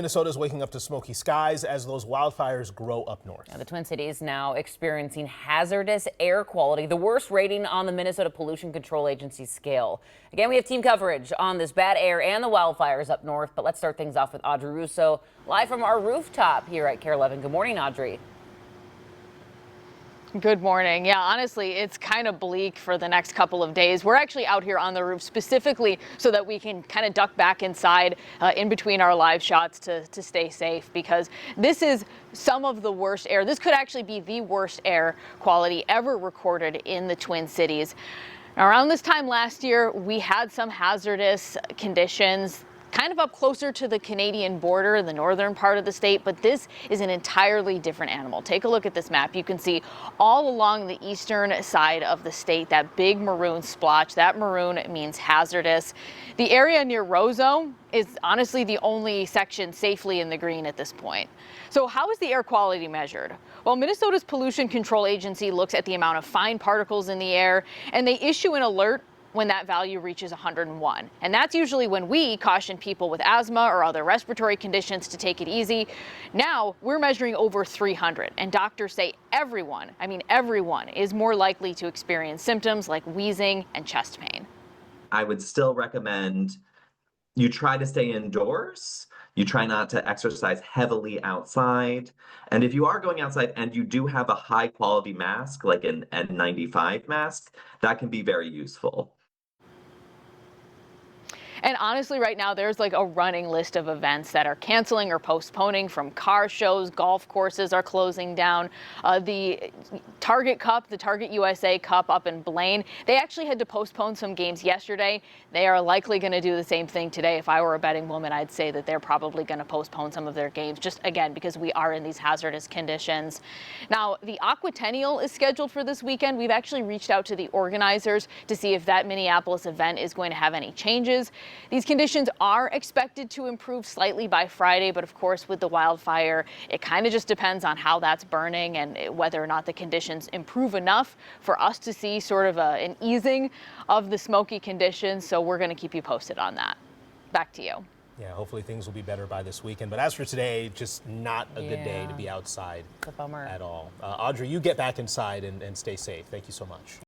Minnesota is waking up to smoky skies as those wildfires grow up north. Now, the Twin Cities now experiencing hazardous air quality, the worst rating on the Minnesota Pollution Control Agency scale. Again, we have team coverage on this bad air and the wildfires up north. But let's start things off with Audrey Russo, live from our rooftop here at KARE 11. Good morning, Audrey. Good morning. Yeah, honestly, it's kind of bleak for the next couple of days. We're actually out here on the roof specifically so that we can kind of duck back inside in between our live shots to stay safe, because this is some of the worst air. This could actually be the worst air quality ever recorded in the Twin Cities. Around this time last year, we had some hazardous conditions kind of up closer to the Canadian border, the northern part of the state, but this is an entirely different animal. Take a look at this map. You can see all along the eastern side of the state, that big maroon splotch. That maroon means hazardous. The area near Roseau is honestly the only section safely in the green at this point. So how is the air quality measured? Well, Minnesota's Pollution Control Agency looks at the amount of fine particles in the air, and they issue an alert when that value reaches 101. And that's usually when we caution people with asthma or other respiratory conditions to take it easy. Now we're measuring over 300, and doctors say everyone is more likely to experience symptoms like wheezing and chest pain. I would still recommend you try to stay indoors. You try not to exercise heavily outside. And if you are going outside and you do have a high quality mask, like an N95 mask, that can be very useful. And honestly, right now, there's like a running list of events that are canceling or postponing, from car shows, golf courses are closing down. The Target Cup, the Target USA Cup up in Blaine, they actually had to postpone some games yesterday. They are likely going to do the same thing today. If I were a betting woman, I'd say that they're probably going to postpone some of their games, just again, because we are in these hazardous conditions. Now, the Aquatennial is scheduled for this weekend. We've actually reached out to the organizers to see if that Minneapolis event is going to have any changes. These conditions are expected to improve slightly by Friday, but of course with the wildfire, it kind of just depends on how that's burning and whether or not the conditions improve enough for us to see sort of an easing of the smoky conditions. So we're going to keep you posted on that. Back to you. Yeah, hopefully things will be better by this weekend. But as for today, just not a good day to be outside It's a bummer at all. Audrey, you get back inside and stay safe. Thank you so much.